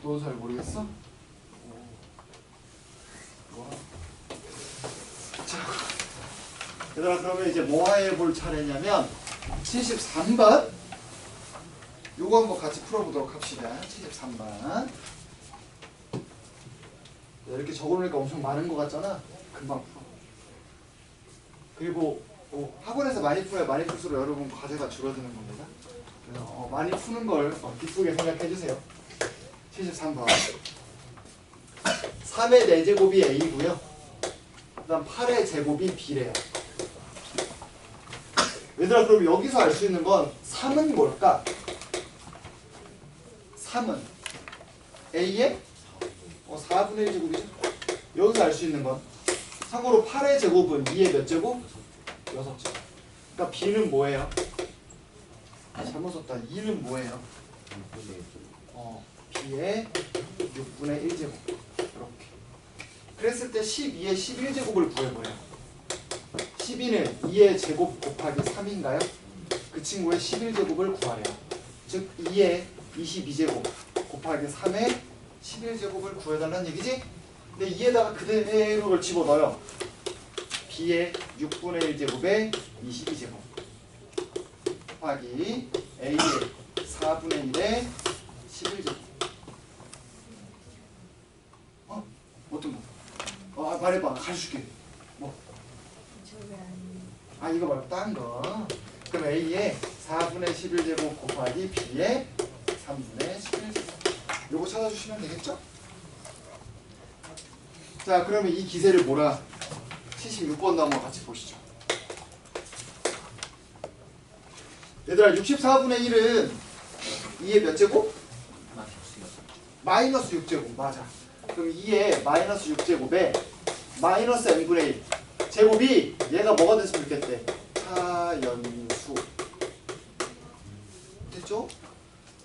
도 잘 모르겠어? 자, 얘들아 그러면 이제 뭐 해볼 차례냐면 73번 요거 한번 같이 풀어보도록 합시다. 73번 이렇게 적어놓으니까 엄청 많은 것 같잖아. 금방 풀어. 그리고 학원에서 많이 풀어야 많이 풀수록 여러분 과제가 줄어드는 겁니다. 그래서 많이 푸는 걸 기쁘게 생각해주세요. 73번 3의 4제곱이 A고요. 그 다음 8의 제곱이 B래요. 얘들아 그럼 여기서 알 수 있는 건 3은 뭘까? 3은 A의 4분의 1 제곱이죠. 여기서 알 수 있는 건 참고로 8의 제곱은 2의 몇 제곱? 6제곱. 그러니까 B는 뭐예요? 잘못 썼다. 2는 뭐예요? B의 6분의 1제곱. 이렇게. 그랬을 때 12의 11제곱을 구해보래요. 12는 2의 제곱 곱하기 3인가요? 그 친구의 11제곱을 구하래요. 즉 2의 22제곱 곱하기 3의 11제곱을 구해달라는 얘기지? 근데 2에다가 그대로를 집어넣어요. B의 6분의 1제곱에 22제곱 곱하기 A의 4분의 1에 11제곱. 어떤 거? 말해봐. 가르쳐줄게. 뭐? 이거 말고 딴 거. 그럼 A의 4분의 11제곱 곱하기 B의 3분의 11제곱. 요거 찾아주시면 되겠죠? 자, 그러면 이 기세를 몰아 76번도 한번 같이 보시죠. 얘들아 64분의 1은 2의 몇 제곱? 마이너스 6제곱. 맞아. 그럼 2의 마이너스 6제곱에 마이너스 n분의 1 제곱이 얘가 뭐가 됐으면 좋겠대? 하연수. 됐죠?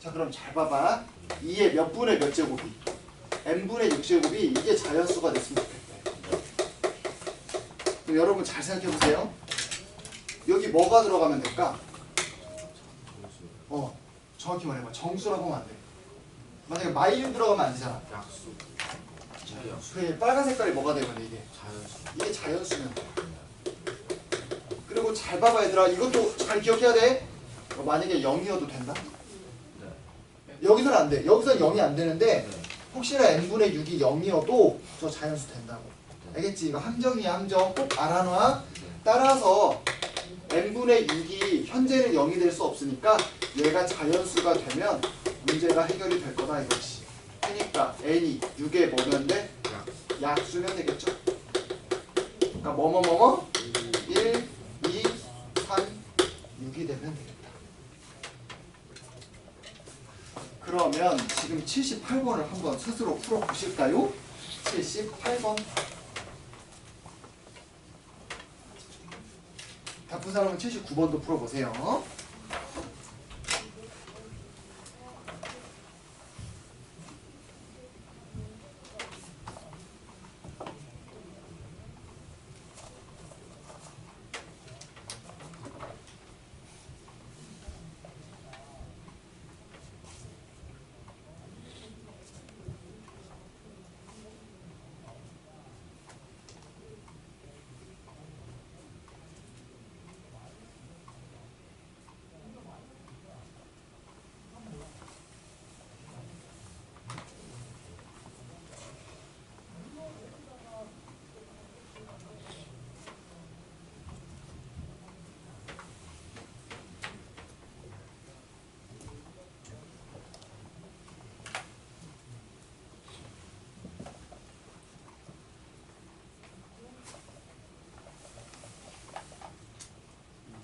자 그럼 잘 봐봐. 2의 몇 분의 몇 제곱이? n분의 6제곱이 이게 자연수가 됐으면 좋겠대. 그럼 여러분 잘 생각해보세요. 여기 뭐가 들어가면 될까? 정확히 말해봐. 정수라고 하면 안 돼. 만약에 마일 들어가면 안 되잖아. 약수. 자연수. 그래, 빨간 색깔이 뭐가 되면 돼, 이게? 자연수. 이게 자연수면 돼. 그리고 잘 봐봐 얘들아. 이것도 잘 기억해야 돼. 만약에 0이어도 된다? 네. 여기서는 안 돼. 여기서는 0이 안 되는데 네. 혹시나 n분의 6이 0이어도 저 자연수 된다고. 알겠지? 이거 함정이야 함정. 꼭 알아놔. 따라서 n분의 6이 현재는 0이 될 수 없으니까 얘가 자연수가 되면 문제가 해결이 될 거다 이거지. 그러니까 n이 6에 뭐면 돼? 약수면 되겠죠? 그러니까 뭐뭐뭐뭐 1, 2, 3, 6이 되면 되겠다. 그러면 지금 78번을 한번 스스로 풀어보실까요? 78번. 다 푼 사람은 79번도 풀어보세요.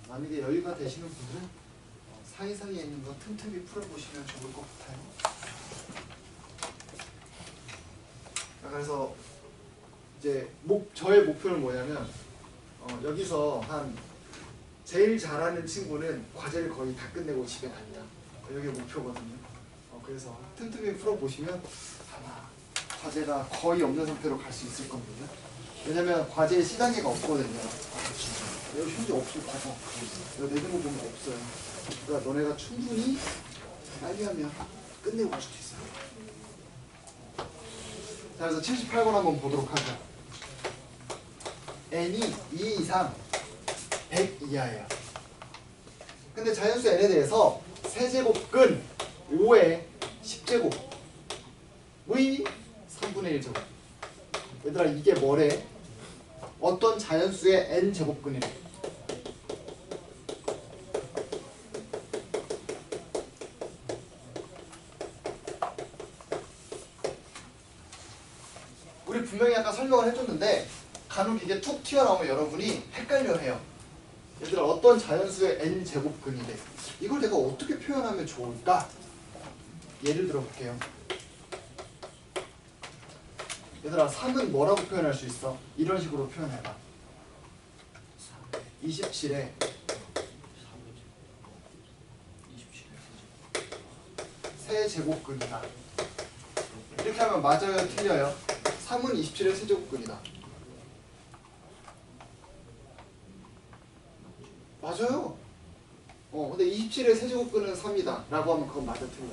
만약에 여유가 되시는 분들은 사이사이에 있는 거 틈틈이 풀어보시면 좋을 것 같아요. 그래서 이제 저의 목표는 뭐냐면 여기서 한 제일 잘하는 친구는 과제를 거의 다 끝내고 집에 간다. 여기 목표거든요. 그래서 틈틈이 풀어보시면 아마 과제가 거의 없는 상태로 갈 수 있을 겁니다. 왜냐면 과제에 시간계가 없거든요. 여기 현재 없을 거고 내가 내는 거 보면 없어요. 그러니까 너네가 충분히 빨리 하면 끝내고 갈 수도 있어요. 자, 그래서 78번 한번 보도록 하죠. n이 2 이상 100 이하예요. 근데 자연수 n에 대해서 세제곱근 5의 10제곱의 3분의 1제곱. 얘들아 이게 뭐래? 어떤 자연수의 n제곱근이래. 우리 분명히 아까 설명을 해줬는데 간혹 이게 툭 튀어나오면 여러분이 헷갈려해요. 얘들아 어떤 자연수의 n제곱근이래. 이걸 내가 어떻게 표현하면 좋을까? 예를 들어 볼게요. 얘들아 3은 뭐라고 표현할 수 있어? 이런 식으로 표현해봐. 27에 3제곱근이다. 이렇게 하면 맞아요? 틀려요? 3은 27의 세제곱근이다. 맞아요. 근데 27의 세제곱근은 3이다 라고 하면 그건 맞아 틀려?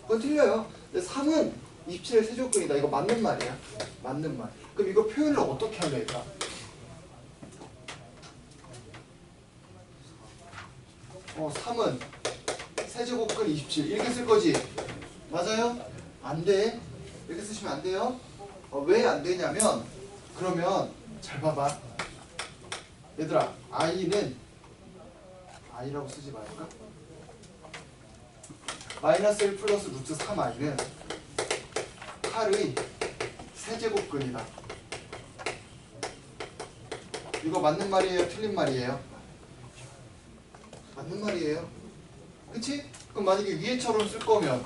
그건 틀려요. 근데 3은 27의 세제곱근이다. 이거 맞는 말이야. 맞는 말. 그럼 이거 표현을 어떻게 하면 될까? 어, 3은 세제곱근 27 이렇게 쓸 거지? 맞아요? 안 돼. 이렇게 쓰시면 안 돼요. 왜 안 되냐면 그러면 잘 봐봐. 얘들아 i는 i라고 쓰지 말까? 마이너스 1 플러스 루트 3i는 8의 세제곱근이다. 이거 맞는 말이에요? 틀린 말이에요? 맞는 말이에요. 그치? 그럼 만약에 위에처럼 쓸 거면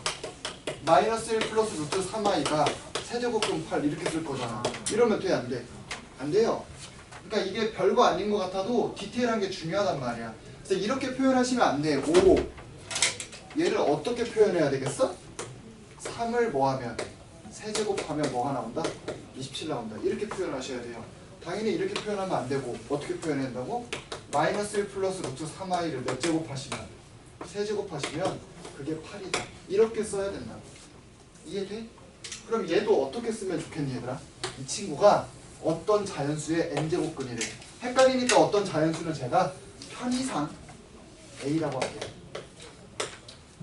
마이너스 1 플러스 루트 3i가 세제곱근 8 이렇게 쓸 거잖아. 이러면 돼? 안 돼? 안 돼요. 그러니까 이게 별거 아닌 것 같아도 디테일한 게 중요하단 말이야. 그래서 이렇게 표현하시면 안 돼. 오. 얘를 어떻게 표현해야 되겠어? 3을 뭐하면? 세제곱하면 뭐가 나온다? 27 나온다. 이렇게 표현하셔야 돼요. 당연히 이렇게 표현하면 안 되고 어떻게 표현해야 된다고? 마이너스 1 플러스 루트 3i를 몇 제곱하시면? 세제곱하시면 그게 8이다. 이렇게 써야 된다. 이해돼? 그럼 얘도 어떻게 쓰면 좋겠니 얘들아? 이 친구가 어떤 자연수의 n제곱근이래. 헷갈리니까 어떤 자연수는 제가 편의상 a라고 할게요.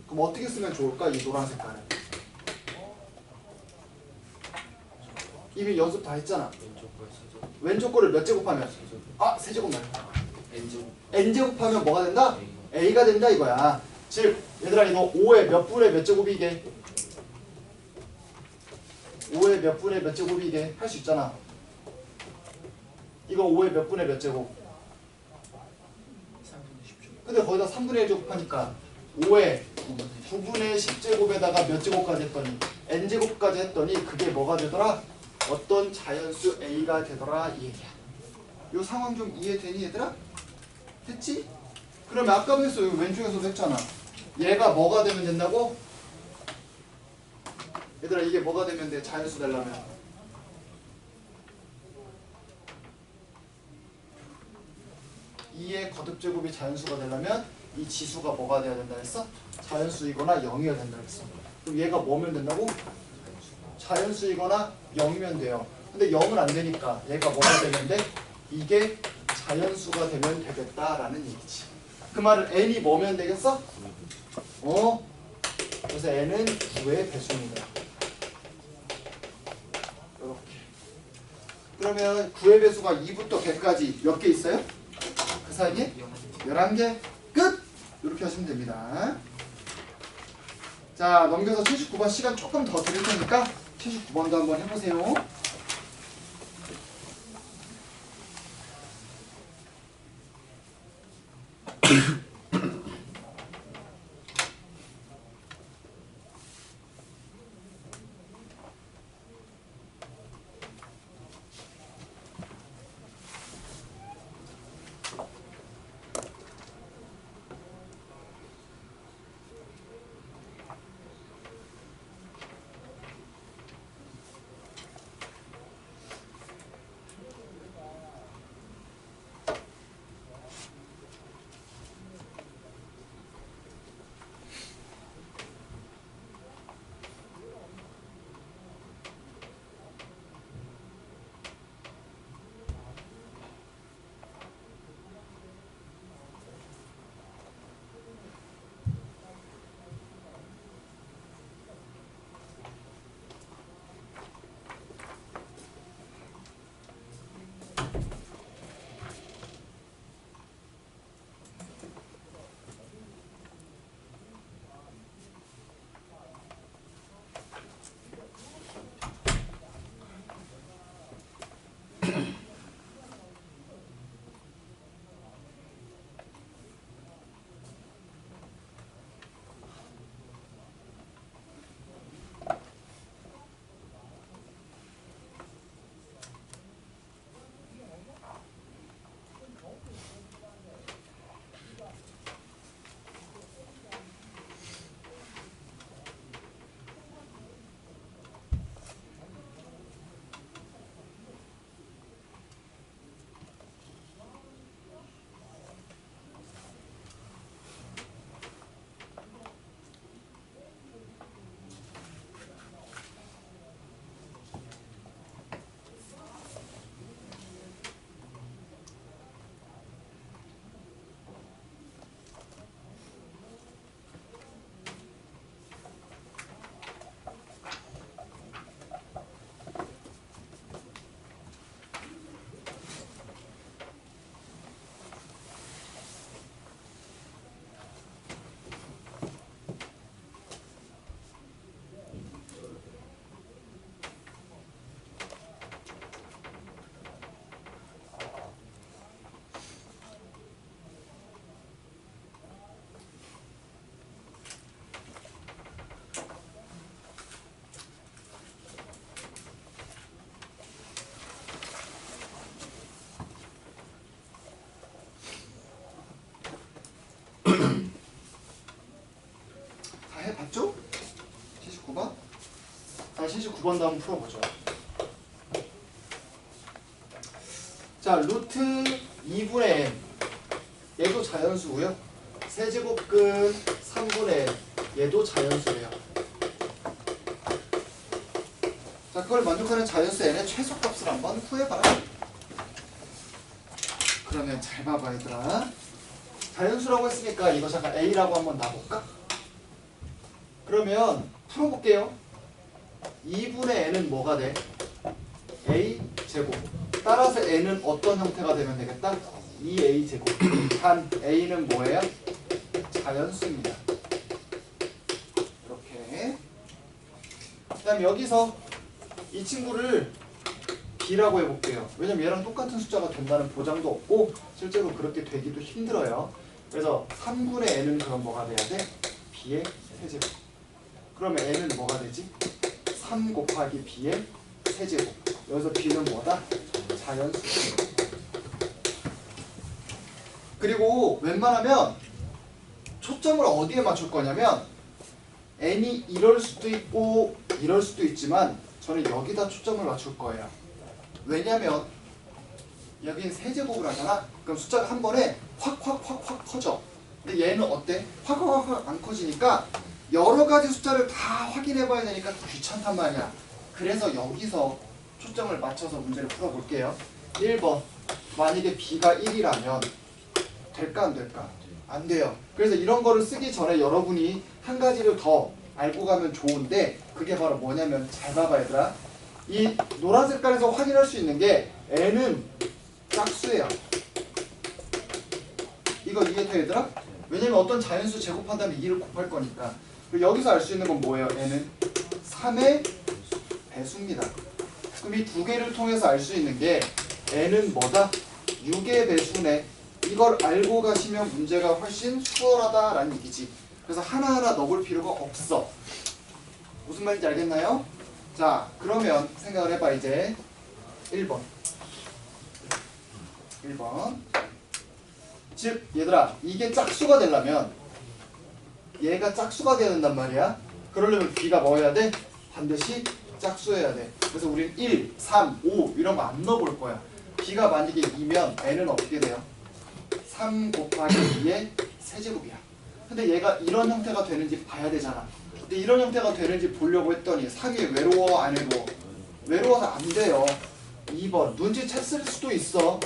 그럼 어떻게 쓰면 좋을까? 이 노란 색깔은 이미 연습 다 했잖아. 왼쪽 거를 몇 제곱하면? 아, 세제곱 말이야. n제곱하면 뭐가 된다? a가 된다 이거야. 즉 얘들아 이거 5의 몇 분의 몇 제곱이 이게? 5의 몇 분의 몇 제곱이 이게? 할 수 있잖아. 이거 5의 몇 분의 몇 제곱? 근데 거기다 3분의 1 제곱하니까 5의 9분의 10제곱에다가 몇 제곱까지 했더니 n제곱까지 했더니 그게 뭐가 되더라? 어떤 자연수 a가 되더라 이 얘기야. 요 상황 좀 이해되니 얘들아? 됐지? 그러면 아까도 했어. 왼쪽에서도 했잖아. 얘가 뭐가 되면 된다고? 얘들아 이게 뭐가 되면 돼? 자연수 되려면 2의 거듭제곱이 자연수가 되려면 이 지수가 뭐가 돼야 된다 했어? 자연수이거나 0이어야 된다 했어. 그럼 얘가 뭐면 된다고? 자연수이거나 0이면 돼요. 근데 0은 안 되니까 얘가 뭐가 되면 돼? 이게 자연수가 되면 되겠다라는 얘기지. 그 말은 n이 뭐면 되겠어? 그래서 n은 9의 배수입니다. 이렇게. 그러면 9의 배수가 2부터 100까지 몇 개 있어요? 그 사이에 11개. 끝! 이렇게 하시면 됩니다. 자, 넘겨서 79번 시간 조금 더 드릴 테니까 79번도 한번 해보세요. 79번 다음 풀어보죠. 자, 루트 2분의 n 얘도 자연수고요. 세제곱근 3분의 n 얘도 자연수예요. 자, 그걸 만족하는 자연수 n의 최소값을 한번 구해봐라. 그러면 잘 봐봐 얘들아. 자연수라고 했으니까 이거 잠깐 a라고 한번 놔볼까? 그러면 풀어볼게요. 2분의 n은 뭐가 돼? a 제곱. 따라서 n은 어떤 형태가 되면 되겠다? 2a 제곱. 단 a는 뭐예요? 자연수입니다. 이렇게. 그 다음 여기서 이 친구를 b라고 해볼게요. 왜냐면 얘랑 똑같은 숫자가 된다는 보장도 없고 실제로 그렇게 되기도 힘들어요. 그래서 3분의 n은 그럼 뭐가 돼야 돼? b의 세제곱. 그러면 n은 뭐가 되지? 3 곱하기 b의 세제곱. 여기서 b는 뭐다? 자연수. 그리고 웬만하면 초점을 어디에 맞출 거냐면 n이 이럴 수도 있고 이럴 수도 있지만 저는 여기다 초점을 맞출 거예요. 왜냐면 여긴 세제곱을 하잖아. 그럼 숫자가 한 번에 확 커져. 근데 얘는 어때? 확 안 커지니까 여러 가지 숫자를 다 확인해 봐야 되니까 귀찮단 말이야. 그래서 여기서 초점을 맞춰서 문제를 풀어볼게요. 1번. 만약에 b가 1이라면 될까 안 될까? 안 돼요. 그래서 이런 거를 쓰기 전에 여러분이 한 가지를 더 알고 가면 좋은데 그게 바로 뭐냐면 잘 봐봐 얘들아. 이 노란 색깔에서 확인할 수 있는 게 n은 짝수예요. 이거 이해돼 얘들아? 왜냐면 어떤 자연수 제곱한다면 2를 곱할 거니까. 그리고 여기서 알 수 있는 건 뭐예요? n은 3의 배수입니다. 그럼 이 두 개를 통해서 알 수 있는 게 n은 뭐다? 6의 배수네. 이걸 알고 가시면 문제가 훨씬 수월하다라는 얘기지. 그래서 하나하나 넣어볼 필요가 없어. 무슨 말인지 알겠나요? 자, 그러면 생각을 해봐 이제. 1번. 즉 얘들아 이게 짝수가 되려면 얘가 짝수가 돼야 된단 말이야. 그러려면 b가 뭐 해야 돼? 반드시 짝수여야 돼. 그래서 우린 1, 3, 5 이런 거 안 넣어볼 거야. b가 만약에 2면 n은 어떻게 돼요? 3 곱하기 2의 세제곱이야. 근데 얘가 이런 형태가 되는지 봐야 되잖아. 근데 이런 형태가 되는지 보려고 했더니 3이 외로워 안 외로워? 외로워서 안 돼요. 2번 눈치챘을 수도 있어.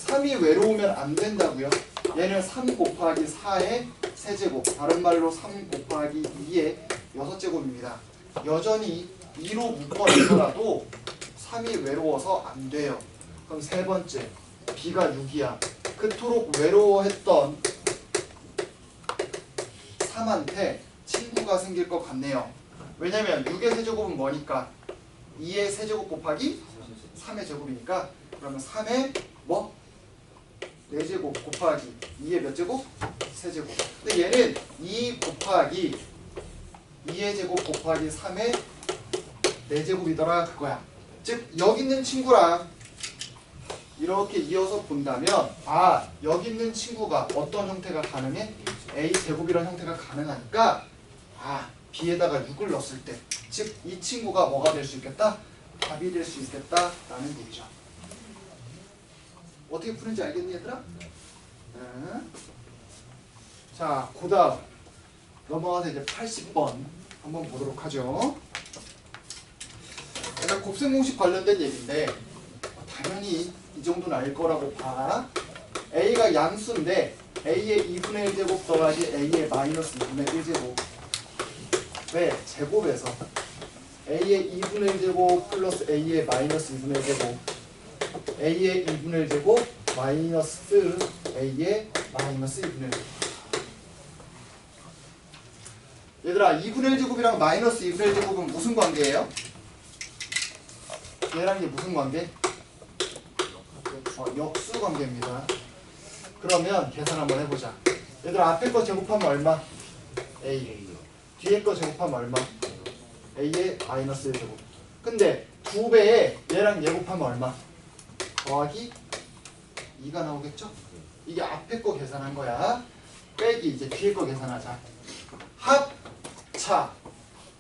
3이 외로우면 안 된다고요. 얘는 3 곱하기 4의 세제곱. 다른 말로 3 곱하기 2의 6제곱입니다. 여전히 2로 묶어내더라도 3이 외로워서 안 돼요. 그럼 세 번째 b가 6이야. 그토록 외로워했던 3한테 친구가 생길 것 같네요. 왜냐면 6의 세제곱은 뭐니까? 2의 세제곱 곱하기 3의 제곱이니까 그러면 3의 뭐? 4제곱 곱하기 2의 몇 제곱? 세제곱. 근데 얘는 2 곱하기 2의 제곱 곱하기 3의 4제곱이더라 그거야. 즉 여기 있는 친구랑 이렇게 이어서 본다면 아 여기 있는 친구가 어떤 형태가 가능해? a제곱이라는 형태가 가능하니까 아 b에다가 6을 넣었을 때 즉 이 친구가 뭐가 될 수 있겠다? 답이 될 수 있겠다라는 얘기죠. 어떻게 푸는지 알겠니 얘들아? 네. 자 그 다음 넘어가서 이제 80번 한번 보도록 하죠. 약간 곱셈 공식 관련된 얘기인데 당연히 이 정도는 알 거라고 봐. a가 양수인데 a의 2분의 1제곱 더하기 a의 마이너스 2분의 1제곱. 왜? 제곱에서 a의 2분의 1제곱 플러스 a의 마이너스 2분의 1제곱 a의 2분의 1제곱 마이너스 a의 마이너스 2분의 1제곱. 얘들아 2분의 1제곱이랑 마이너스 2분의 1제곱은 무슨 관계예요? 얘랑 이게 무슨 관계? 역수 관계입니다. 그러면 계산 한번 해보자. 얘들아 앞에 거 제곱하면 얼마? a. 뒤에 거 제곱하면 얼마? a의 마이너스 1제곱. 근데 2배에 얘랑 얘 곱하면 얼마? 더하기 2가 나오겠죠? 이게 앞에 거 계산한 거야. 빼기 이제 뒤에 거 계산하자. 합차.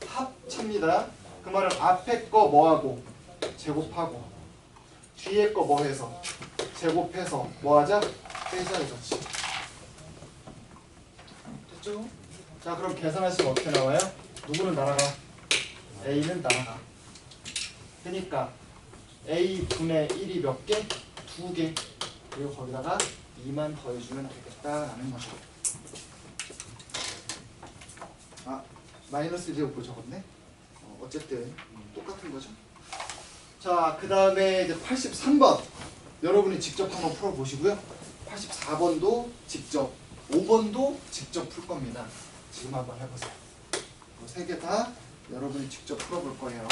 합차입니다. 그 말은 앞에 거 뭐하고 제곱하고 뒤에 거 뭐 해서 제곱해서 뭐하자? 빼자 이거지. 됐죠? 자 그럼 계산하시면 어떻게 나와요? 누구는 날아가? A는 날아가. 그러니까 A분의 1이 몇 개? 2개. 그리고 거기다가 2만 더해주면 되겠다라는 거죠. 아 마이너스 1제곱 적었네. 어쨌든 똑같은 거죠. 자 그 다음에 이제 83번 여러분이 직접 한번 풀어보시고요. 84번도 직접, 5번도 직접 풀 겁니다. 지금 한번 해보세요. 세 개 다 여러분이 직접 풀어볼 거예요.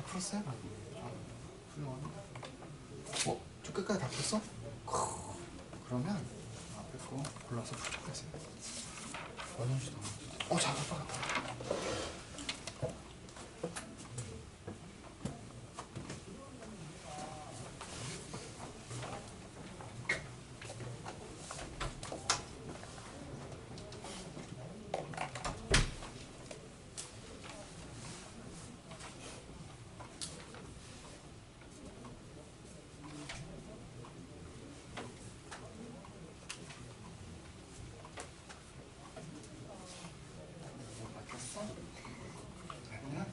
풀었어요? 훌륭하네. 저 끝까지 다 풀었어? 그러면 앞에 거 골라서 풀도록 하세요. 완전히 다. 잠깐만.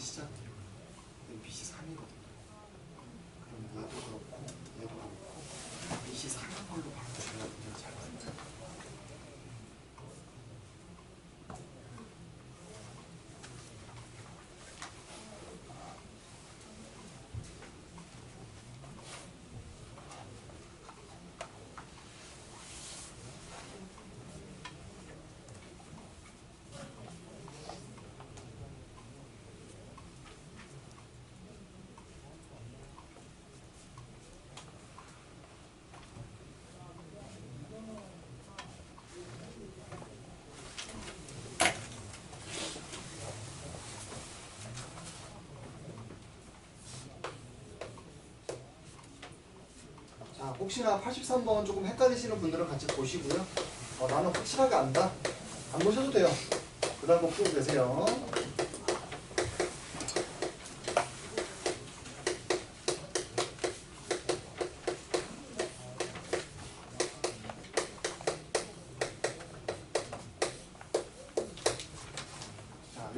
시작 BC 3이거든요. 그럼 얘도 그렇고 얘도 그렇고 BC 3인 걸로 바로 줘야 돼요. 잘 맞나요? 자, 혹시나 83번 조금 헷갈리시는 분들은 같이 보시고요. 나는 확실하게 안다. 안 보셔도 돼요. 그 다음 거 풀고 계세요.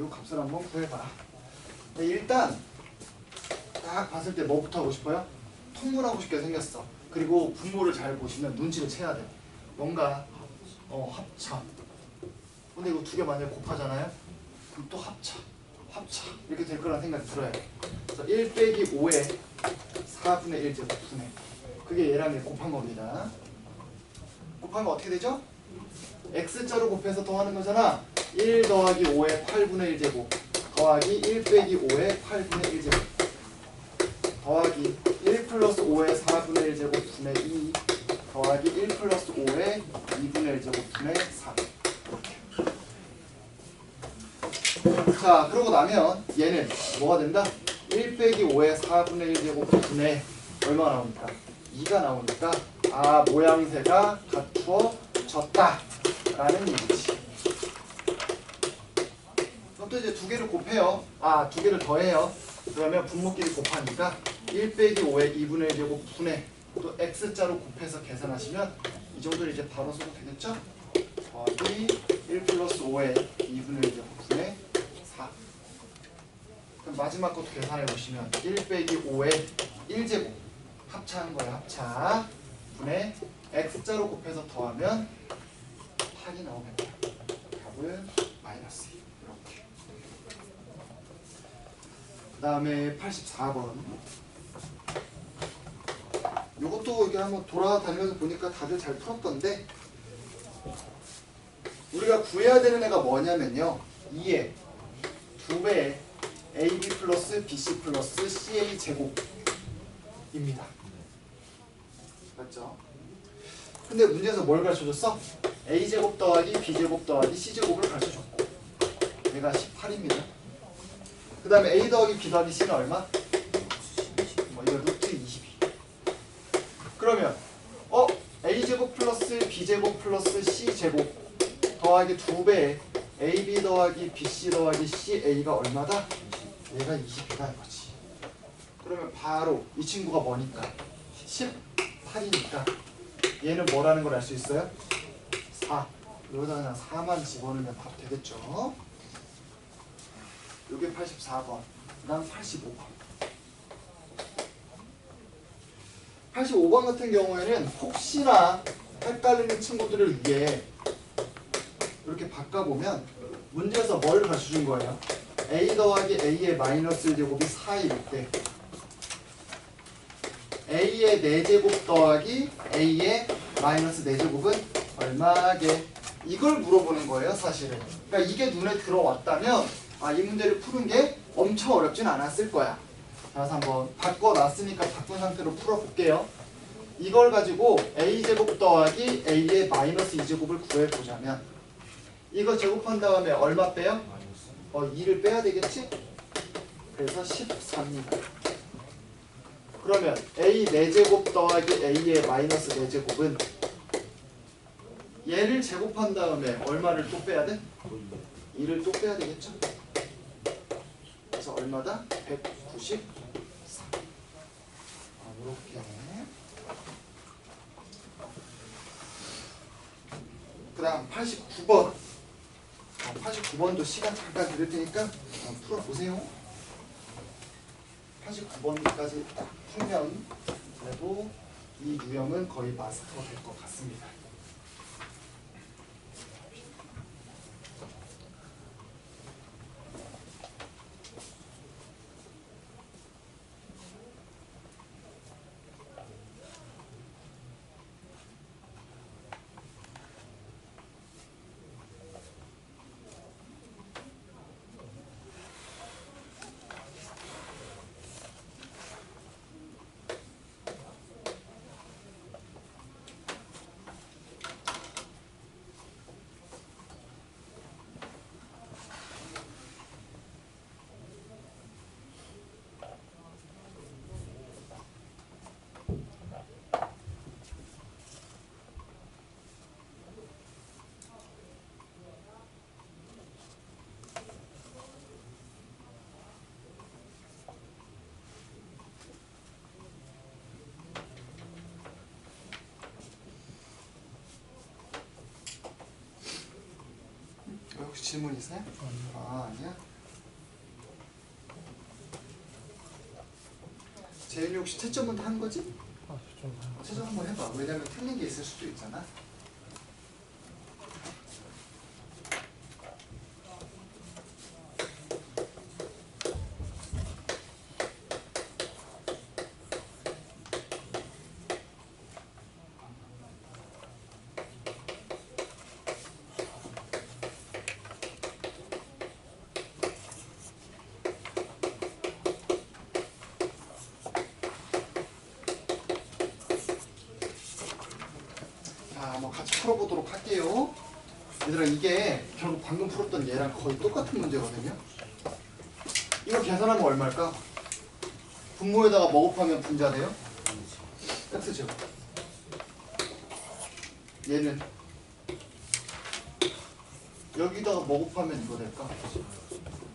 요 값을 한번 구해봐. 네, 일단 딱 봤을 때 뭐부터 하고 싶어요? 통분하고 싶게 생겼어. 그리고 분모를 잘 보시면 눈치를 채야 돼. 뭔가 합차. 근데 이거 두 개 만약에 곱하잖아요? 그럼 또 합차 이렇게 될 거라는 생각이 들어요. 그래서 1 빼기 5의 4분의 1 제곱분의 그게 얘랑 얘 곱한 겁니다. 곱하면 어떻게 되죠? x자로 곱해서 더하는 거잖아. 1 더하기 5의 8분의 1 제곱 더하기 1 빼기 5의 8분의 1 제곱 더하기 1 플러스 5의 4분의 1 제곱 분의 2 더하기 1 플러스 5의 2분의 1 제곱 분의 4 이렇게. 자, 그러고 나면 얘는 뭐가 된다? 1 빼기 5의 4분의 1 제곱 분의 얼마 나오니까? 2가 나오니까 아, 모양새가 갖추어졌다 라는 얘기지. 그럼 또 이제 두 개를 곱해요. 아, 두 개를 더해요. 그러면 분모끼리 곱하니까 1 빼기 5의 2분의 1 제곱 분의 또 x자로 곱해서 계산하시면 이 정도를 이제 바로 써도 되겠죠? 더하기 1 플러스 5의 2분의 1 제곱 분의 4. 그럼 마지막 것도 계산해 보시면 1 빼기 5의 1제곱 합차한 거예요. 합차 분의 x자로 곱해서 더하면 8이 나오겠다. 답은 마이너스 2. 이렇게. 그 다음에 84번. 요것도 이렇게 한번 돌아다니면서 보니까 다들 잘 풀었던데 우리가 구해야 되는 애가 뭐냐면요. 2의 2배의 AB 플러스 BC 플러스 CA 제곱입니다. 맞죠? 근데 문제에서 뭘 가르쳐줬어? A제곱 더하기 B제곱 더하기 C제곱을 가르쳐줬고 얘가 18입니다. 그 다음에 A 더하기 B 더하기 C는 얼마? 이거 루트 22. 그러면 A제곱 플러스 B제곱 플러스 C제곱 더하기 2배의 AB 더하기 BC 더하기 CA가 얼마다? 얘가 20이다 이거지. 그러면 바로 이 친구가 뭐니까? 18이니까 얘는 뭐라는 걸 알 수 있어요? 4. 여기다 그냥 4만 집어넣으면 답 되겠죠? 요게 84번. 그 다음 85번. 85번 같은 경우에는 혹시나 헷갈리는 친구들을 위해 이렇게 바꿔보면 문제에서 뭘 가르쳐준 거예요? A 더하기 A의 마이너스 1제곱이 4일 때 A의 4제곱 더하기 A의 마이너스 4제곱은 얼마게? 이걸 물어보는 거예요 사실은. 그러니까 이게 눈에 들어왔다면 이 문제를 푸는 게 엄청 어렵진 않았을 거야. 그래서 한번 바꿔놨으니까 바꾼 상태로 풀어볼게요. 이걸 가지고 A제곱 더하기 A의 마이너스 2제곱을 구해보자면 이거 제곱한 다음에 얼마 빼요? 2를 빼야 되겠지? 그래서 14입니다. 그러면 A 4제곱 더하기 A의 마이너스 4제곱은 얘를 제곱한 다음에 얼마를 또 빼야 돼? 2를 또 빼야 되겠죠? 그래서 얼마다? 194. 이렇게. 그 다음 89번. 89번도 시간 잠깐 드릴 테니까 풀어보세요. 89번까지 딱 풀면 그래도 이 유형은 거의 마스터 될 것 같습니다. 혹시 질문 있어요? 아니야? 재윤이 혹시 채점은 다 한 거지? 좀 채점 한번 해봐. 왜냐면 틀린 게 있을 수도 있잖아. 자, 한번 같이 풀어보도록 할게요. 얘들아, 이게 결국 방금 풀었던 얘랑 거의 똑같은 문제거든요. 이거 계산하면 얼마일까? 분모에다가 뭐 곱하면 분자돼요? X죠. 얘는 여기다가 뭐 곱하면 이거 될까?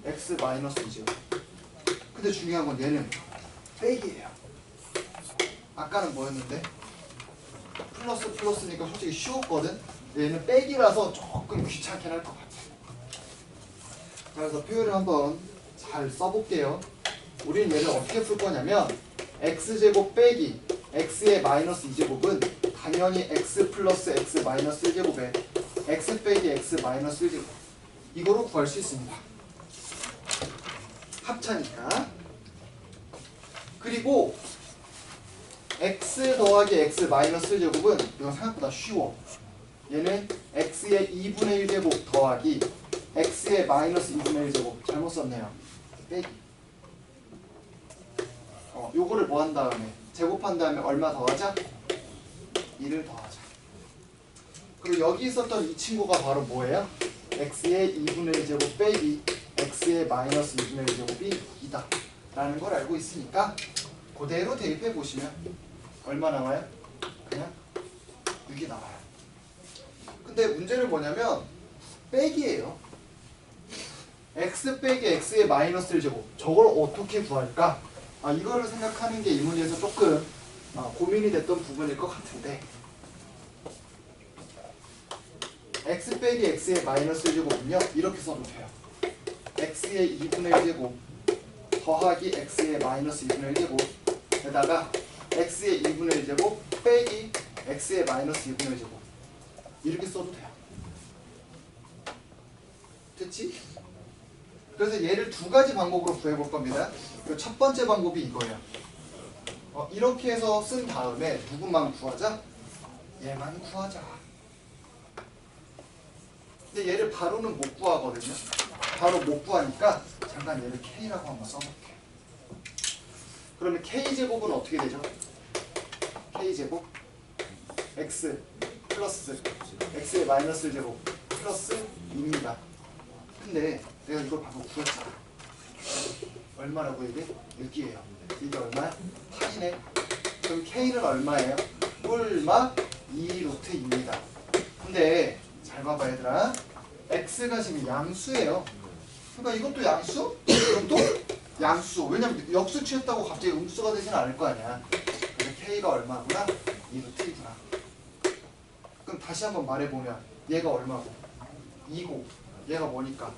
X 마이너스 2죠. 근데 중요한 건 얘는 빼기예요. 아까는 뭐였는데? 플러스 플러스니까 솔직히 쉬웠거든? 얘는 빼기라서 조금 귀찮긴 할 것 같아. 그래서 표현을 한번 잘 써볼게요. 우리는 얘를 어떻게 풀 거냐면 x제곱 빼기 x의 마이너스 2제곱은 당연히 x 플러스 x 마이너스 1제곱에 x 빼기 x 마이너스 1제곱 이거로 구할 수 있습니다. 합차니까. 그리고 x 더하기 x 마이너스 1제곱은 이건 생각보다 쉬워. 얘는 x의 2분의 1제곱 더하기 x의 마이너스 2분의 1제곱 잘못 썼네요. 빼기. 요거를 뭐 한 다음에 제곱한 다음에 얼마 더하자? 2를 더하자. 그리고 여기 있었던 이 친구가 바로 뭐예요? x의 2분의 1제곱 빼기 x의 마이너스 2분의 1제곱이 2다 라는 걸 알고 있으니까 그대로 대입해 보시면 얼마 나와요? 그냥 6이 나와요. 근데 문제는 뭐냐면 빼기예요. x 빼기 x의 마이너스 1제곱 저걸 어떻게 구할까? 이거를 생각하는 게 이 문제에서 조금 고민이 됐던 부분일 것 같은데 x 빼기 x의 마이너스 1제곱은요 이렇게 써도 돼요. x의 2분의 1제곱 더하기 x의 마이너스 2분의 1제곱 에다가 x의 2분의 1제곱 빼기 x의 마이너스 2분의 1제곱 이렇게 써도 돼요. 됐지? 그래서 얘를 두 가지 방법으로 구해볼 겁니다. 그 첫 번째 방법이 이거예요. 이렇게 해서 쓴 다음에 누구만 구하자? 얘만 구하자. 근데 얘를 바로는 못 구하거든요. 바로 못 구하니까 잠깐 얘를 K라고 한번 써볼게요. 그러면 K제곱은 어떻게 되죠? K제곱 X 플러스 X의 마이너스 1제곱 플러스 2입니다. 근데 내가 이걸 방금 구했잖아. 얼마라고 이게? 6이에요. 이게 얼마야? 8이네. 그럼 K는 얼마예요? 뿔마 2루트입니다. 근데 잘 봐봐 얘들아. X가 지금 양수예요. 그러니까 이것도 양수? 이것도 양수. 왜냐면 역수 취했다고 갑자기 음수가 되지는 않을 거 아니야. 그래서 K가 얼마구나? 2루트이구나. 그럼 다시 한번 말해보면 얘가 얼마고? 2고 얘가 뭐니까?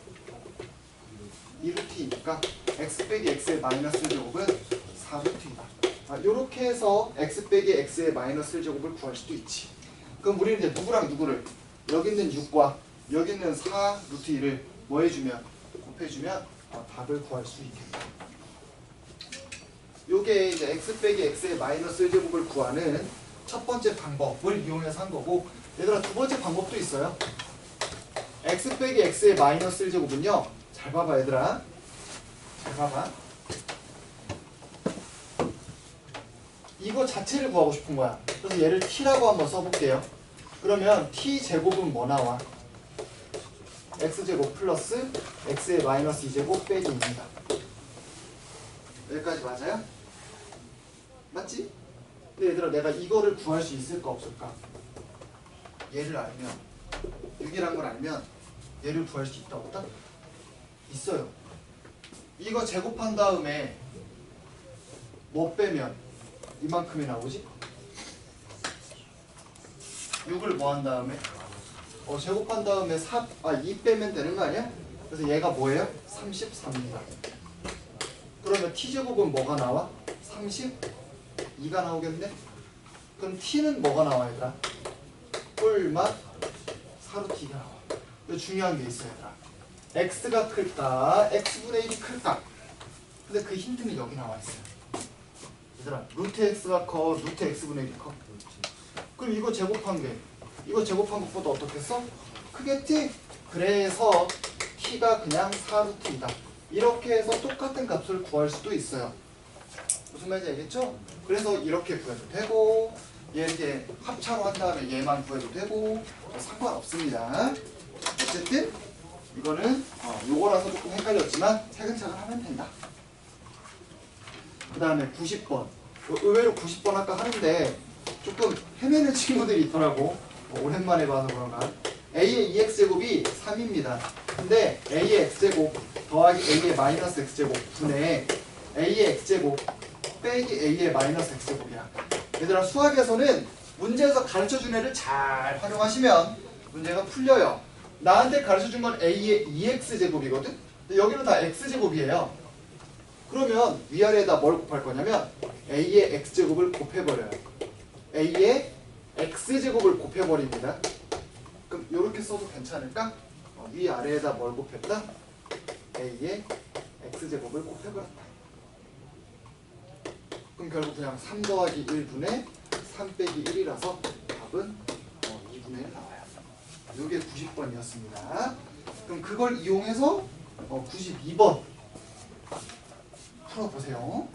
2루트이니까 x 빼기 x의 마이너스 1제곱은 4루트이다. 이렇게 해서 x 빼기 x의 마이너스 1제곱을 구할 수도 있지. 그럼 우리는 이제 누구랑 누구를 여기 있는 6과 여기 있는 4루트 2를 뭐 해주면? 곱해주면 답을 구할 수 있겠다. 요게 이제 x 빼기 x의 마이너스 1제곱을 구하는 첫 번째 방법을 이용해서 한 거고 얘들아 두 번째 방법도 있어요. x 빼기 x의 마이너스 1제곱은요 잘 봐봐 얘들아. 잘 봐봐. 이거 자체를 구하고 싶은 거야. 그래서 얘를 t라고 한번 써볼게요. 그러면 t제곱은 뭐 나와? x제곱 플러스 x의 마이너스 2제곱 빼기 2입니다. 여기까지 맞아요? 맞지? 근데 얘들아 내가 이거를 구할 수 있을까 없을까? 얘를 알면 6이란 걸 알면 얘를 구할 수 있다 없다? 있어요. 이거 제곱한 다음에 뭐 빼면 이만큼이 나오지? 6을 뭐 한 다음에? 제곱한 다음에 2 빼면 되는 거 아니야? 그래서 얘가 뭐예요? 33입니다. 그러면 t제곱은 뭐가 나와? 32가 나오겠네. 그럼 t는 뭐가 나와 얘들아? 꿀맛 4루트 2가 나와. 이거 중요한 게 있어 얘들아. x가 클까 x분의 1이 클까. 근데 그 힌트는 여기 나와 있어요. 얘들아 루트 x가 커 루트 x분의 1이 커. 그럼 이거 제곱한 게 이거 제곱한 것보다 어떻겠어? 크겠지? 그래서 t가 그냥 4루트 2다. 이렇게 해서 똑같은 값을 구할 수도 있어요. 무슨 말인지 알겠죠? 그래서 이렇게 구해도 되고 얘 이렇게 합차로 한 다음에 얘만 구해도 되고 상관없습니다. 어쨌든 이거는 요거라서 조금 헷갈렸지만 차근차근 하면 된다. 그 다음에 90번. 의외로 90번 아까 하는데 조금 헤매는 친구들이 있더라고. 오랜만에 봐서 그런가. a의 2x제곱이 3입니다. 근데 a의 x제곱 더하기 a의 마이너스 x제곱 분의 a의 x제곱 빼기 a의 마이너스 x제곱이야. 얘들아 수학에서는 문제에서 가르쳐준 애를 잘 활용하시면 문제가 풀려요. 나한테 가르쳐준 건 a의 2x제곱이거든? 근데 여기는 다 x제곱이에요. 그러면 위아래에다 뭘 곱할 거냐면 a의 x제곱을 곱해버려요. a의 x제곱을 곱해버립니다. 그럼 이렇게 써도 괜찮을까? 위아래에다 뭘 곱했다? a의 x제곱을 곱해버렸다. 그럼 결국 그냥 3 더하기 1분의 3 빼기 1이라서 답은 2분의 1 나와요. 이게 90번이었습니다. 그럼 그걸 이용해서 92번 풀어보세요.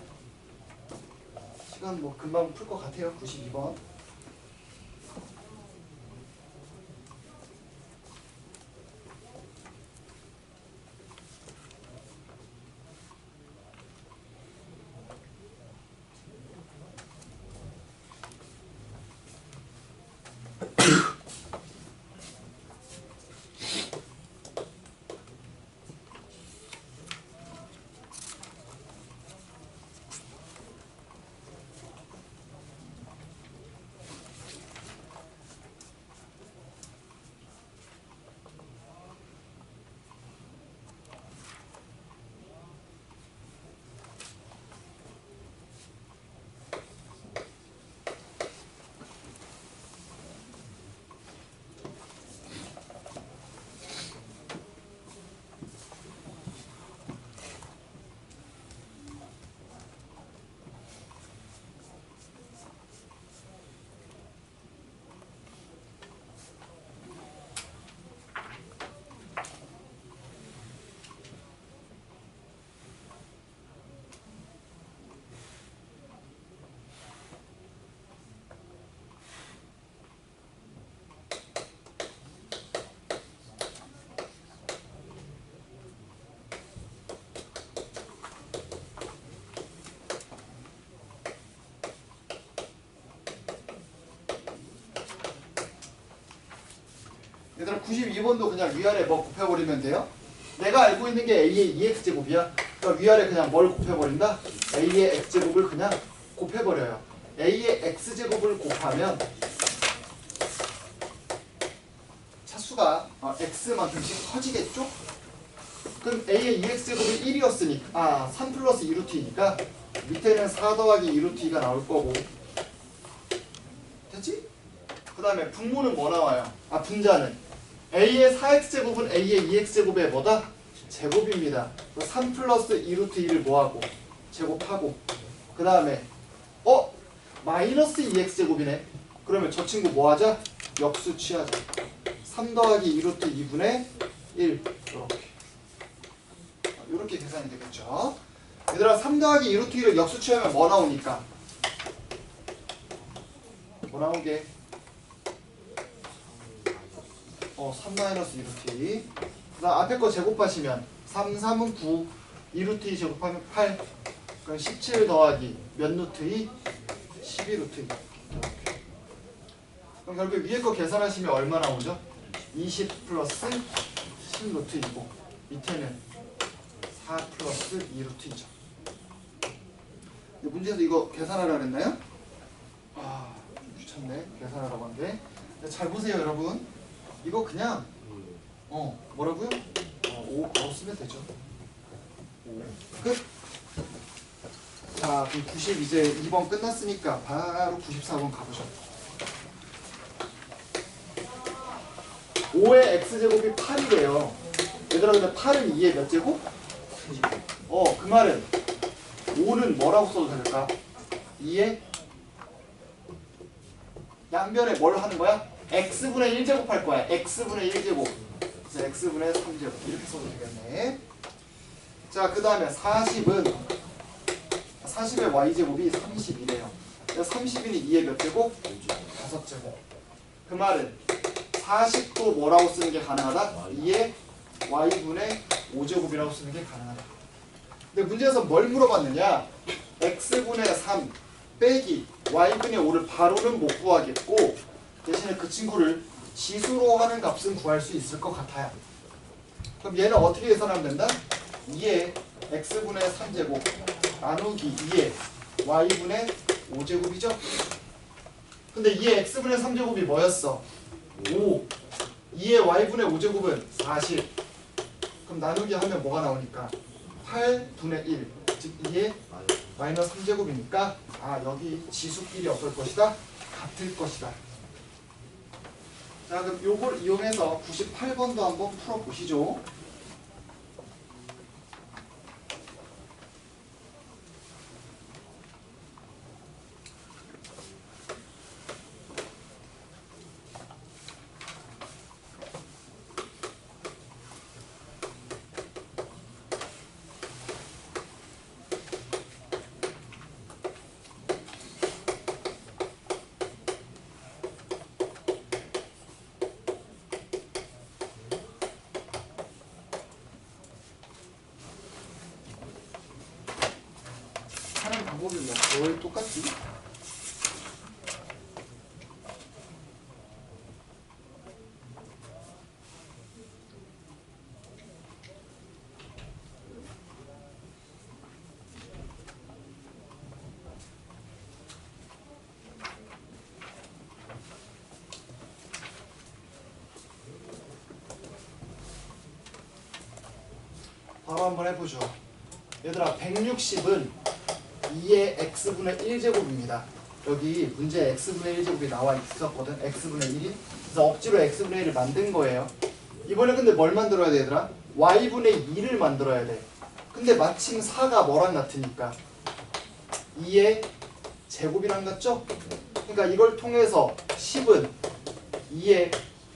시간 뭐 금방 풀 것 같아요. 92번. 얘들아 92번도 그냥 위아래 뭐 곱해버리면 돼요. 내가 알고 있는 게 a의 2x제곱이야. 그러니까 위아래 그냥 뭘 곱해버린다? a의 x제곱을 그냥 곱해버려요. a의 x제곱을 곱하면 차수가 x만큼씩 커지겠죠? 그럼 a의 2x제곱이 1이었으니까 3 플러스 2루트이니까 밑에는 4 더하기 2루트가 나올 거고 됐지? 그 다음에 분모는 뭐 나와요? 분자는 a의 4x제곱은 a의 2x제곱의 뭐다? 제곱입니다. 3 플러스 2루트 2를 뭐하고? 제곱하고 그 다음에 마이너스 2x제곱이네. 그러면 저 친구 뭐하자? 역수 취하자. 3 더하기 2루트 2분의 1 이렇게 계산이 되겠죠. 얘들아 3 더하기 2루트 2를 역수 취하면 뭐 나오니까? 뭐 나오게? 3 마이너스 2루트 2. 그 다음 앞에 거 제곱하시면 3, 3은 9, 2루트 2 제곱하면 8. 그럼 17 더하기 몇 루트 2? 12루트 2. 그럼 결국 위에 거 계산하시면 얼마 나오죠? 20 플러스 10루트 2고 밑에는 4 플러스 2루트 2죠. 문제에서 이거 계산하라 그랬나요? 귀찮네. 계산하라고 한데. 잘 보세요 여러분. 이거 그냥 뭐라고요? 5 바로 쓰면 되죠. 5 끝. 자 자, 그럼 90 이제 2번 끝났으니까 바로 94번 가보죠. 5의 x제곱이 8이래요. 얘들아, 근데 8은 2의 몇 제곱? 그 말은 5는 뭐라고 써도 될까? 2의 양변에 뭘 하는 거야? x분의 1제곱 할 거야. x분의 1제곱. 그래서 x분의 3제곱. 이렇게 써도 되겠네. 자, 그 다음에 40의 y제곱이 30이래요. 30이 2의 몇 제곱? 5제곱. 그 말은 40도 뭐라고 쓰는 게 가능하다? 2의 y분의 5제곱이라고 쓰는 게 가능하다. 근데 문제에서 뭘 물어봤느냐? x분의 3 빼기 y분의 5를 바로는 못 구하겠고 대신에 그 친구를 지수로 하는 값은 구할 수 있을 것 같아요. 그럼 얘는 어떻게 계산하면 된다? 2의 x분의 3제곱 나누기 2의 y분의 5제곱이죠? 근데 2의 x분의 3제곱이 뭐였어? 5. 2의 y분의 5제곱은 40. 그럼 나누기 하면 뭐가 나오니까? 8분의 1. 즉 2의 마이너스 3제곱이니까 여기 지수끼리 어떨 것이다? 같을 것이다. 자, 그럼 요걸 이용해서 98번도 한번 풀어보시죠. 하는 방법이 뭐 거의 똑같지? 바로 한번 해보죠. 얘들아, 160은 2의 x분의 1제곱입니다. 여기 문제에 x분의 1제곱이 나와 있었거든. x분의 1이. 그래서 억지로 x분의 1을 만든 거예요. 이번에 근데 뭘 만들어야 돼, 얘들아? y분의 2를 만들어야 돼. 근데 마침 4가 뭐랑 같으니까 2의 제곱이랑 같죠? 그러니까 이걸 통해서 10은 2의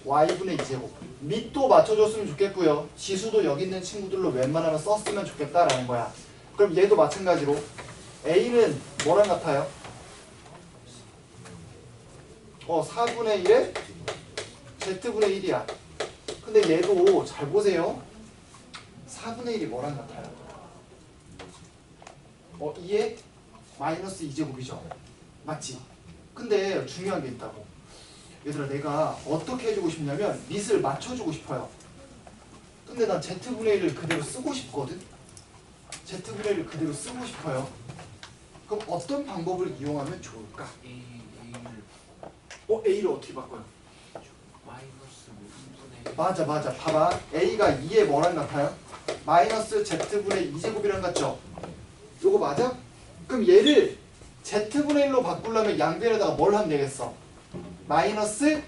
y분의 2제곱. 밑도 맞춰줬으면 좋겠고요. 지수도 여기 있는 친구들로 웬만하면 썼으면 좋겠다라는 거야. 그럼 얘도 마찬가지로 A는 뭐랑 같아요? 4분의 1에 Z분의 1이야. 근데 얘도 잘 보세요. 4분의 1이 뭐랑 같아요? 2에 마이너스 2제곱이죠. 맞지? 근데 중요한 게 있다고. 얘들아, 내가 어떻게 해주고 싶냐면 밑을 맞춰주고 싶어요. 근데 난 Z분의 1을 그대로 쓰고 싶거든. Z분의 1을 그대로 쓰고 싶어요. 그럼 어떤 방법을 이용하면 좋을까? A를 어떻게 바꿔요? 맞아. 봐봐. A가 2에 뭐랑 같아요? 마이너스 Z분의 2제곱이랑 같죠? 요거 맞아? 그럼 얘를 Z분의 1로 바꾸려면 양변에다가 뭘 하면 되겠어? 마이너스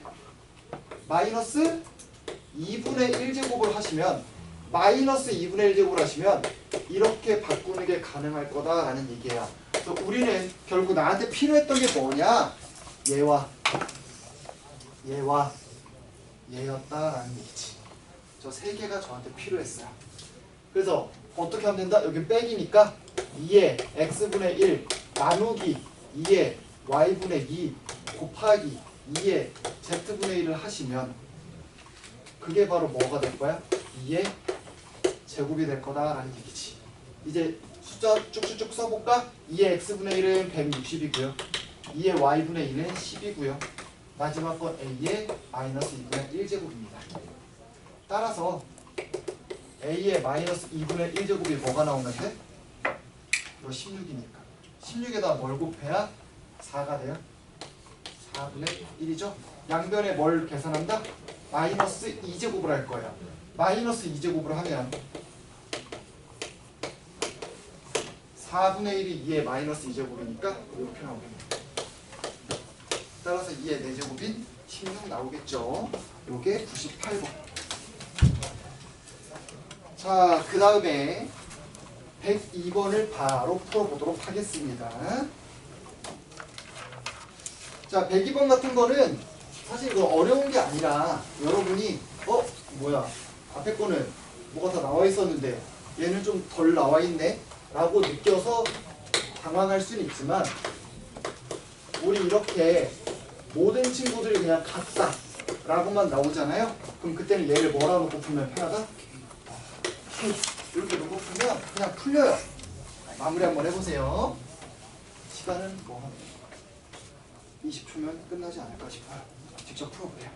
2분의 1제곱을 하시면 마이너스 2분의 1제곱을 하시면 이렇게 바꾸는 게 가능할 거다라는 얘기예요. 그래서 우리는 결국 나한테 필요했던 게 뭐냐? 얘였다라는 얘기지. 저 세 개가 저한테 필요했어요. 그래서 어떻게 하면 된다? 여기 빼기니까 2의 x분의 1 나누기 2의 y분의 2 곱하기 2의 z분의 1을 하시면 그게 바로 뭐가 될 거야? 2의 제곱이 될 거다라는 얘기지. 이제 숫자 쭉쭉쭉 써볼까? 2의 x분의 1은 160이고요. 2의 y분의 2는 10이고요. 마지막 건 a의 마이너스 2분의 1제곱입니다. 따라서 a의 마이너스 2분의 1제곱이 뭐가 나오는데? 이거 16이니까 16에다 뭘 곱해야 4가 돼요? 4분의 1이죠? 양변에 뭘 계산한다? 마이너스 2제곱을 할 거예요. 마이너스 2제곱을 하면 4분의 1이 2의 마이너스 2제곱이니까 이렇게 나오겠네요. 따라서 2의 4제곱인 16 나오겠죠. 요게 98번. 자, 그 다음에 102번을 바로 풀어보도록 하겠습니다. 자, 102번 같은 거는 사실 이거 어려운 게 아니라 여러분이 뭐야 앞에 거는 뭐가 다 나와 있었는데 얘는 좀 덜 나와 있네 라고 느껴서 당황할 수는 있지만 우리 이렇게 모든 친구들이 그냥 같다 라고만 나오잖아요. 그럼 그때는 얘를 뭐라 놓고 풀면 편하다? 이렇게 놓고 풀면 그냥 풀려요. 마무리 한번 해보세요. 시간은 뭐 한 20초면 끝나지 않을까 싶어요. 직접 풀어보세요.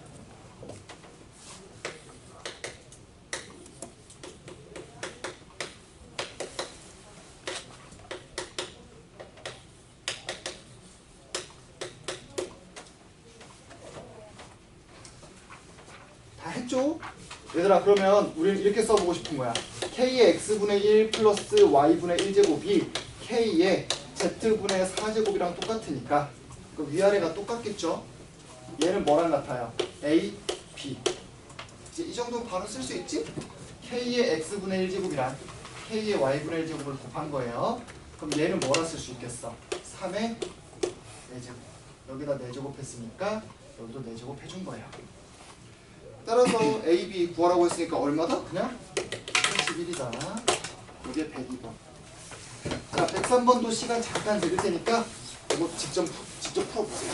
다 했죠? 얘들아, 그러면 우리는 이렇게 써보고 싶은 거야. K의 X분의 1 플러스 Y분의 1제곱이 K의 Z분의 4제곱이랑 똑같으니까 그 위아래가 똑같겠죠? 얘는 뭐랑 같아요? A, B. 이제 이 정도는 바로 쓸 수 있지? K의 X분의 1제곱이랑 K의 Y분의 1제곱을 곱한 거예요. 그럼 얘는 뭐라 쓸 수 있겠어? 3의 4제곱. 여기다 4제곱 했으니까 여기도 4제곱 해준 거예요. 따라서 A, B 구하라고 했으니까 얼마다? 그냥 31이다. 이게 102번. 자, 103번도 시간 잠깐 드릴 테니까 이거 직접 풀어보세요.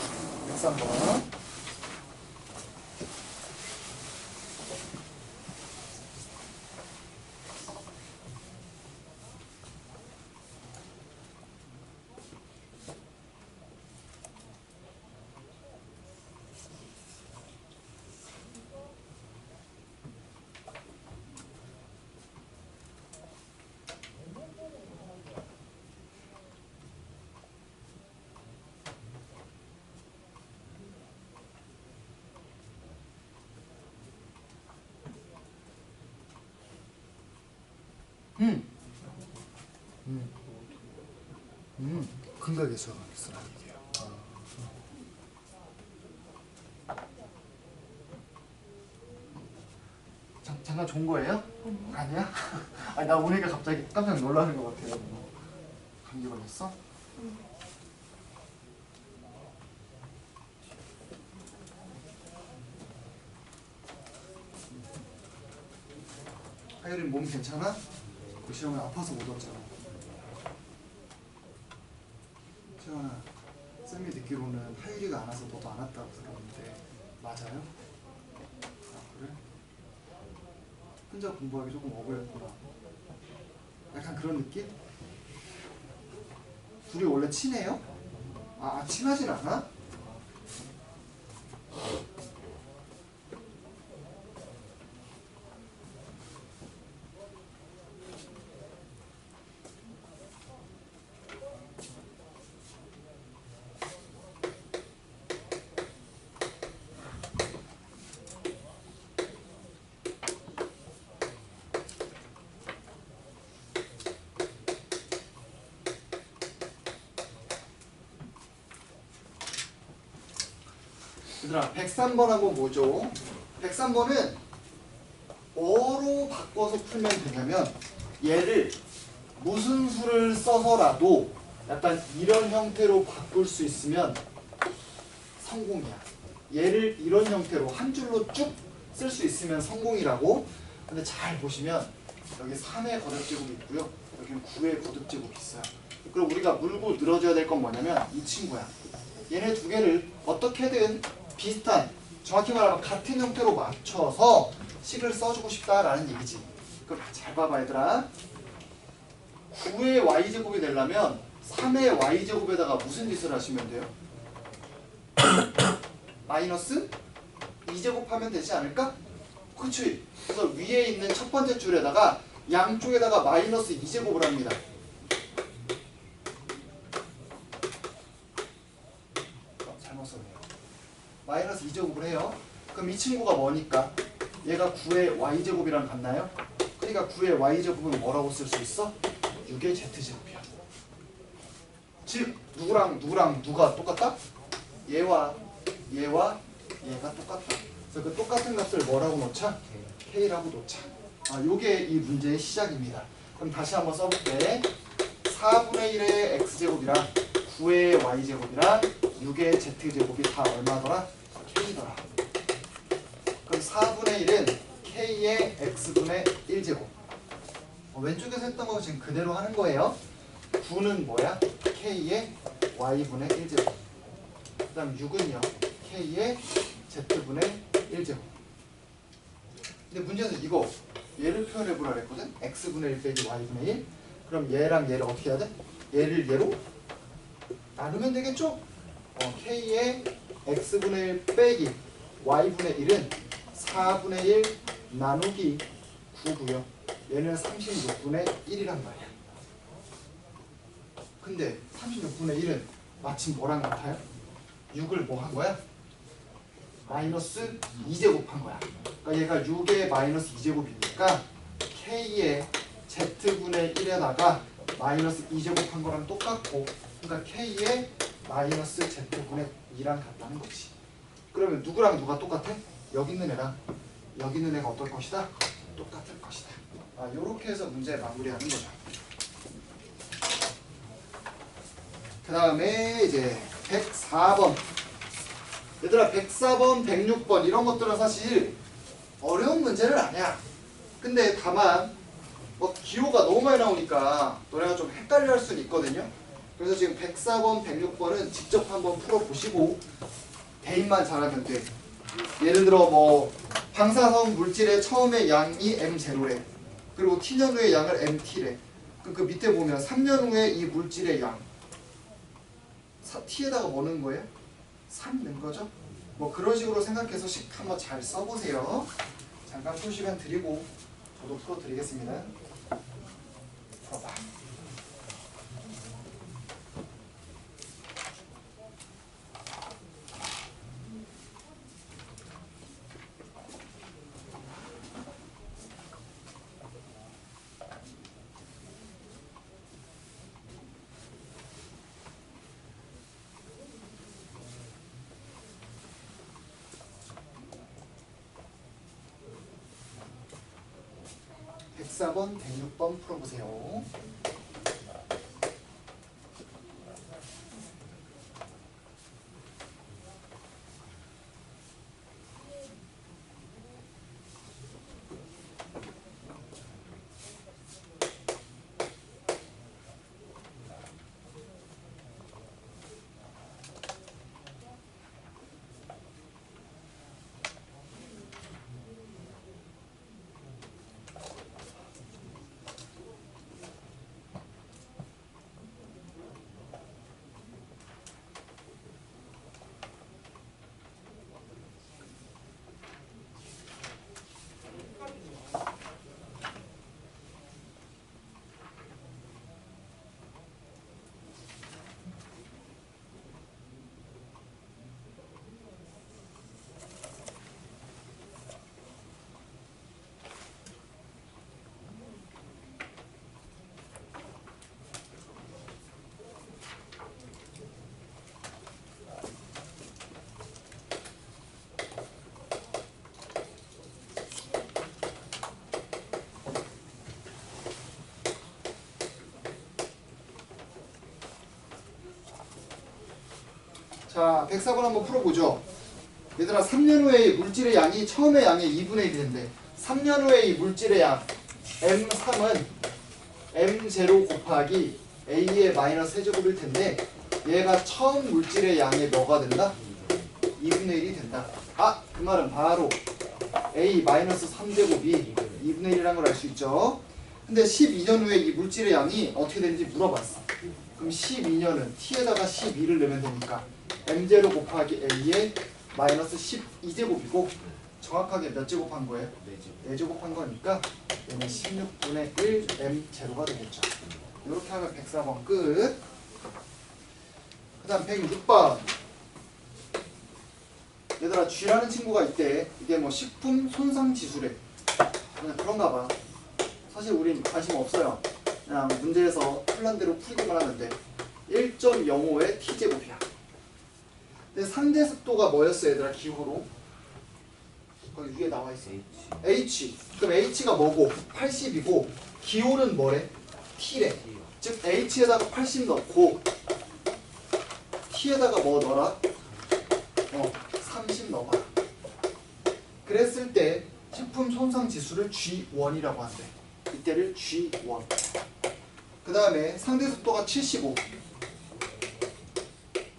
103번. 근각에서 쓰라는데요. 잠깐 좋은 거예요? 아니야? 아니 나 오니까 갑자기 깜짝 놀라는 것 같아요. 감기 걸렸어? 하율이 몸 괜찮아? 그 시험에 아파서 못 왔잖아. 태연아, 쌤이 듣기로는 하율이가 안 와서 너도 안 왔다고 들었는데 맞아요? 아 그래? 혼자 공부하기 조금 억울했구나. 약간 그런 느낌? 둘이 원래 친해요? 아 친하진 않아? 얘들아 103번하고 뭐죠? 103번은 뭐로 바꿔서 풀면 되냐면 얘를 무슨 수를 써서라도 약간 이런 형태로 바꿀 수 있으면 성공이야. 얘를 이런 형태로 한 줄로 쭉 쓸 수 있으면 성공이라고. 근데 잘 보시면 여기 3의 거듭제곱이 있고요. 여기는 9의 거듭제곱이 있어요. 그럼 우리가 물고 늘어져야 될 건 뭐냐면 이 친구야. 얘네 두 개를 어떻게든 비슷한, 정확히 말하면 같은 형태로 맞춰서 식을 써주고 싶다라는 얘기지. 그럼 잘 봐봐 얘들아. 9의 y제곱이 되려면 3의 y제곱에다가 무슨 짓을 하시면 돼요? 마이너스 2제곱 하면 되지 않을까? 그치? 그래서 위에 있는 첫 번째 줄에다가 양쪽에다가 마이너스 2제곱을 합니다. 잘못 썼네요. 마이너스 2제곱을 해요. 그럼 이 친구가 뭐니까? 얘가 9의 y제곱이랑 같나요? 그러니까 9의 y제곱은 뭐라고 쓸 수 있어? 6의 z제곱이야. 즉 누구랑 누가 똑같다? 얘와 얘가 똑같다. 그래서 그 똑같은 값을 뭐라고 놓자? K라고 놓자. 요게 이 문제의 시작입니다. 그럼 다시 한번 써볼게. 4분의 1의 X제곱이랑 9의 Y제곱이랑 6의 Z제곱이 다 얼마더라? K더라. 그럼 4분의 1은 K의 X분의 1제곱. 왼쪽에서 했던 거 지금 그대로 하는 거예요. 9는 뭐야? K의 Y분의 1제곱. 그 다음 6은요. K의 Z분의 1제곱. 근데 문제는 이거 얘를 표현해보라 그랬거든? X분의 1 빼기 Y분의 1. 그럼 얘랑 얘를 어떻게 해야 돼? 얘를 얘로 나누면 되겠죠? K의 X분의 1 빼기 Y분의 1은 4분의 1 나누기 9고요. 얘는 36분의 1이란 말이야. 근데 36분의 1은 마침 뭐랑 같아요? 6을 뭐 한 거야? 마이너스 2제곱 한 거야. 그러니까 얘가 6의 마이너스 2제곱이니까 K의 Z분의 1에다가 마이너스 2제곱 한 거랑 똑같고, 그러니까 K의 마이너스 Z분의 2랑 같다는 거지. 그러면 누구랑 누가 똑같아? 여기 있는 애랑 여기 있는 애가 어떨 것이다? 똑같을 것이다. 요렇게 해서 문제 마무리하는 거죠. 그 다음에 이제 104번. 얘들아 104번, 106번 이런 것들은 사실 어려운 문제는 아니야. 근데 다만 뭐 기호가 너무 많이 나오니까 너네가 좀 헷갈려 할 수는 있거든요. 그래서 지금 104번, 106번은 직접 한번 풀어보시고 대입만 잘하면 돼. 예를 들어 뭐 방사성 물질의 처음에 양이 M0래. 그리고 T년 후의 양을 MT래. 그 밑에 보면 3년 후에 이 물질의 양 T에다가 뭐 넣은 거예요? 3 넣은 거죠? 뭐 그런 식으로 생각해서 식 한번 잘 써보세요. 잠깐 풀 시간 드리고 저도 풀어드리겠습니다. 풀어봐. (104번) (106번) 풀어보세요. 자, 104번 한번 풀어보죠. 얘들아 3년 후에 이 물질의 양이 처음의 양의 2분의 1이 된대. 3년 후에 이 물질의 양 M3은 M0 곱하기 A의 마이너스 세제곱일 텐데 얘가 처음 물질의 양의 뭐가 된다? 2분의 1이 된다. 그 말은 바로 A 마이너스 3제곱이 2분의 1이라는 걸 알 수 있죠. 근데 12년 후에 이 물질의 양이 어떻게 되는지 물어봤어. 그럼 12년은 T에다가 12를 넣으면 되니까 M0 곱하기 A의 마이너스 12제곱이고 정확하게 몇 제곱한 거예요? 4제곱한 거니까 얘는 16분의 1 M0가 되겠죠. 이렇게 하면 104번 끝. 그 다음 106번. 얘들아 G라는 친구가 있대. 이게 뭐 식품 손상지수래. 그냥 그런가 봐. 사실 우린 관심 없어요. 그냥 문제에서 풀란 대로 풀기만 하는데 1.05의 t제곱이야. 근데 상대 습도가 뭐였어 얘들아? 기호로 거기 위에 나와 있어. H. 그럼 H가 뭐고? 80이고 기호는 뭐래? T래. 즉 H에다가 80 넣고 T에다가 뭐 넣어라? 30 넣어봐. 그랬을 때 식품 손상 지수를 G1이라고 한대. 이때를 G1. 그 다음에 상대 습도가 75.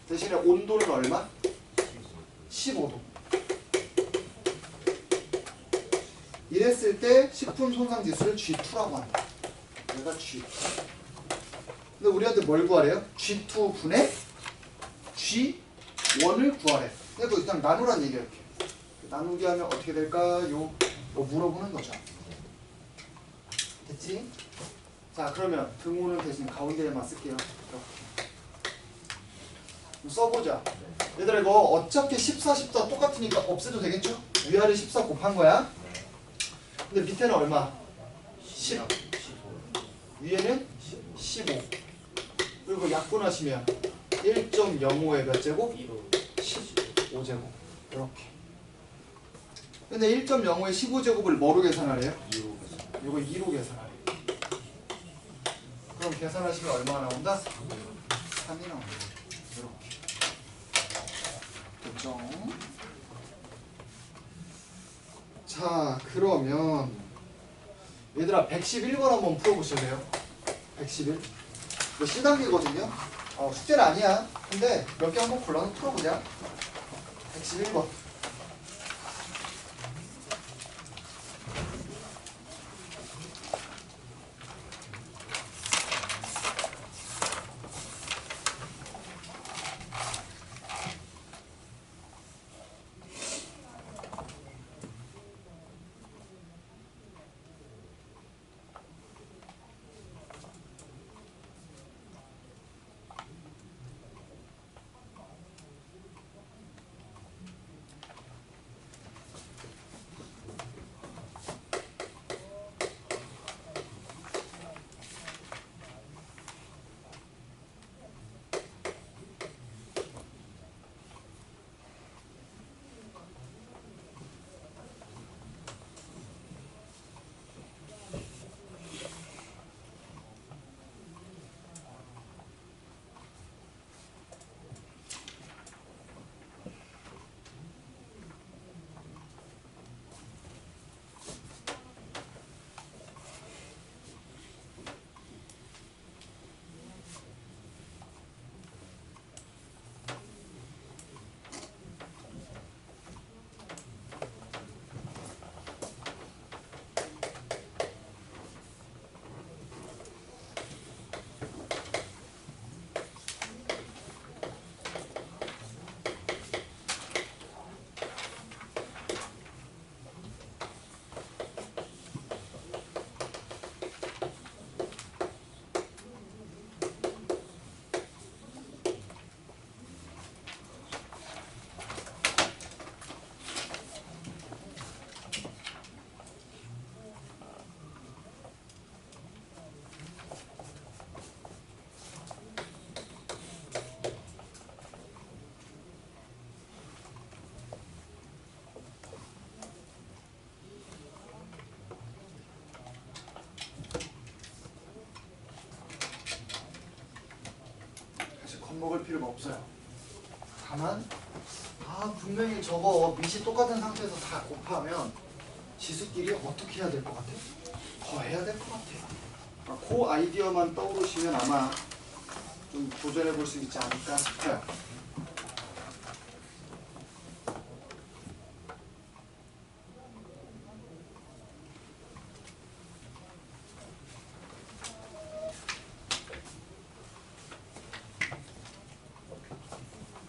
대신에 온도는 얼마? 15도. 이랬을 때 식품 손상 지수를 G2라고 한다. 얘가 G. 근데 우리한테 뭘 구하래요? G2 분의 G1을 구하래. 그래도 일단 나누란 얘기야 이렇게. 나누기 하면 어떻게 될까요? 물어보는 거죠. 됐지? 자 그러면 등호는 대신 가운데에만 쓸게요. 이렇게. 써보자. 얘들아 이거 어차피 14, 14 똑같으니까 없애도 되겠죠? 위아래 14 곱한 거야. 근데 밑에는 얼마? 10. 위에는 15. 그리고 약분하시면 1.05의 몇 제곱? 15제곱. 이렇게. 근데 1.05의 15제곱을 뭐로 계산하래요? 이거 2로 계산하래요. 그럼 계산하시면 얼마나 나온다? 3이 나온다. 이렇게. 됐죠? 자 그러면 얘들아 111번 한번 풀어보실래요? 111. 이거 C단계거든요. 숙제는 아니야. 근데 몇 개 한번 골라서 풀어보자. 111번. 겁먹을 필요가 없어요. 다만 분명히 저거 밑이 똑같은 상태에서 다 곱하면 지수끼리 어떻게 해야 될 것 같아? 더해야 될 것 같아요. 그 아이디어만 떠오르시면 아마 좀 도전해 볼 수 있지 않을까 싶어요.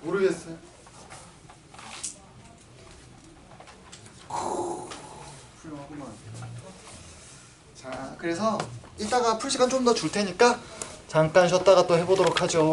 모르겠어요. 훌륭하구만. 자, 그래서 이따가 풀 시간 좀 더 줄 테니까 잠깐 쉬었다가 또 해보도록 하죠.